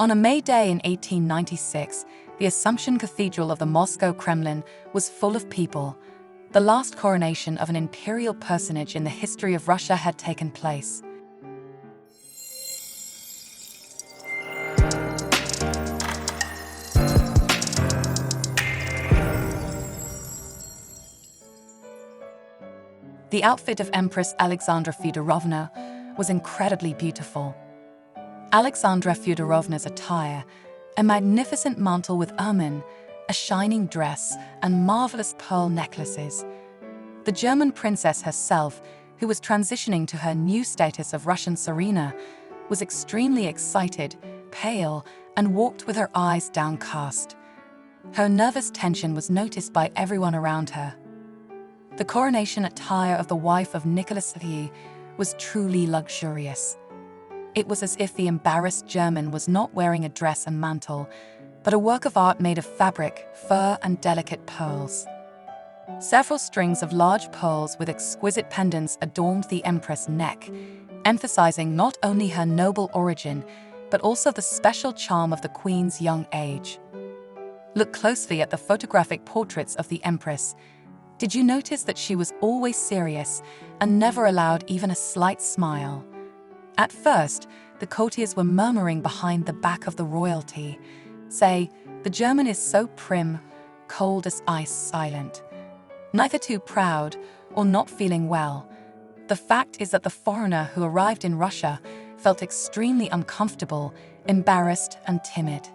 On a May day in 1896, the Assumption Cathedral of the Moscow Kremlin was full of people. The last coronation of an imperial personage in the history of Russia had taken place. The outfit of Empress Alexandra Feodorovna was incredibly beautiful. Alexandra Feodorovna's attire, a magnificent mantle with ermine, a shining dress, and marvelous pearl necklaces. The German princess herself, who was transitioning to her new status of Russian Tsarina, was extremely excited, pale, and walked with her eyes downcast. Her nervous tension was noticed by everyone around her. The coronation attire of the wife of Nicholas II was truly luxurious. It was as if the embarrassed German was not wearing a dress and mantle, but a work of art made of fabric, fur, and delicate pearls. Several strings of large pearls with exquisite pendants adorned the empress' neck, emphasizing not only her noble origin, but also the special charm of the queen's young age. Look closely at the photographic portraits of the empress. Did you notice that she was always serious and never allowed even a slight smile? At first, the courtiers were murmuring behind the back of the royalty. Say, the German is so prim, cold as ice, silent. Neither too proud or not feeling well. The fact is that the foreigner who arrived in Russia felt extremely uncomfortable, embarrassed, and timid.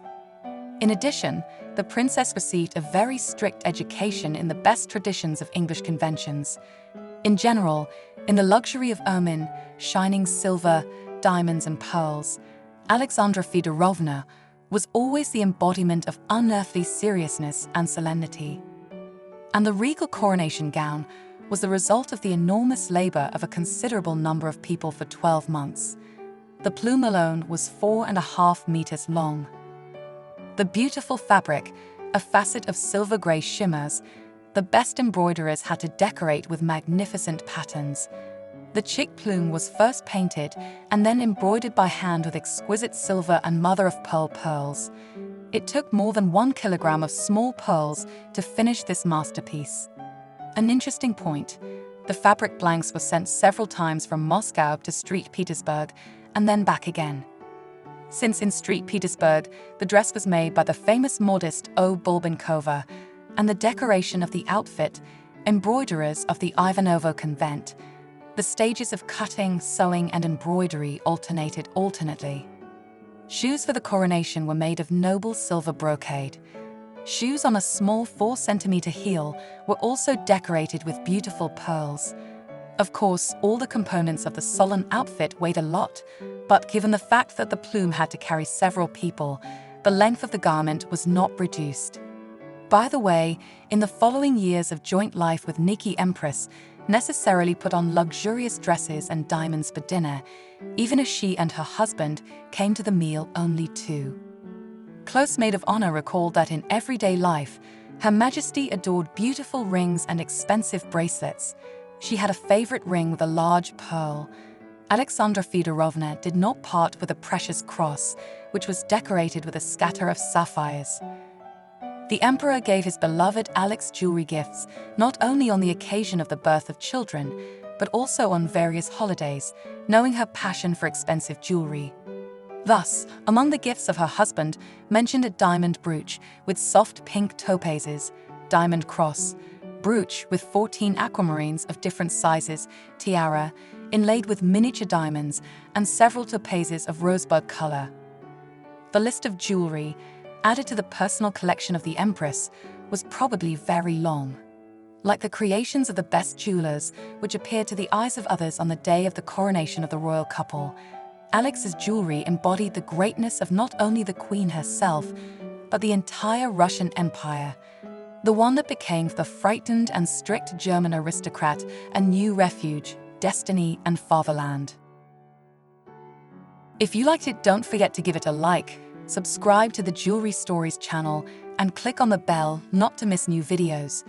In addition, the princess received a very strict education in the best traditions of English conventions. In general, in the luxury of ermine, shining silver, diamonds, and pearls, Alexandra Feodorovna was always the embodiment of unearthly seriousness and solemnity. And the regal coronation gown was the result of the enormous labor of a considerable number of people for 12 months. The plume alone was 4.5 meters long. The beautiful fabric, a facet of silver-gray shimmers, the best embroiderers had to decorate with magnificent patterns. The chick plume was first painted and then embroidered by hand with exquisite silver and mother-of-pearl pearls. It took more than 1 kilogram of small pearls to finish this masterpiece. An interesting point, the fabric blanks were sent several times from Moscow to St. Petersburg and then back again. Since in St. Petersburg, the dress was made by the famous modist O. Bulbenkova, and the decoration of the outfit, embroiderers of the Ivanovo convent. The stages of cutting, sewing, and embroidery alternated alternately. Shoes for the coronation were made of noble silver brocade. Shoes on a small 4-centimeter heel were also decorated with beautiful pearls. Of course, all the components of the solemn outfit weighed a lot, but given the fact that the plume had to carry several people, the length of the garment was not reduced. By the way, in the following years of joint life with Nikki Empress, necessarily put on luxurious dresses and diamonds for dinner, even as she and her husband came to the meal only two. Close maid of honor recalled that in everyday life, Her Majesty adored beautiful rings and expensive bracelets. She had a favorite ring with a large pearl. Alexandra Feodorovna did not part with a precious cross, which was decorated with a scatter of sapphires. The emperor gave his beloved Alex jewelry gifts not only on the occasion of the birth of children, but also on various holidays, knowing her passion for expensive jewelry. Thus, among the gifts of her husband, mentioned a diamond brooch with soft pink topazes, diamond cross, brooch with 14 aquamarines of different sizes, tiara, inlaid with miniature diamonds, and several topazes of rosebud color. The list of jewelry, added to the personal collection of the Empress, was probably very long. Like the creations of the best jewelers, which appeared to the eyes of others on the day of the coronation of the royal couple, Alex's jewelry embodied the greatness of not only the Queen herself, but the entire Russian Empire, the one that became for the frightened and strict German aristocrat a new refuge, destiny, and fatherland. If you liked it, don't forget to give it a like, subscribe to the Jewelry Stories channel, and click on the bell not to miss new videos.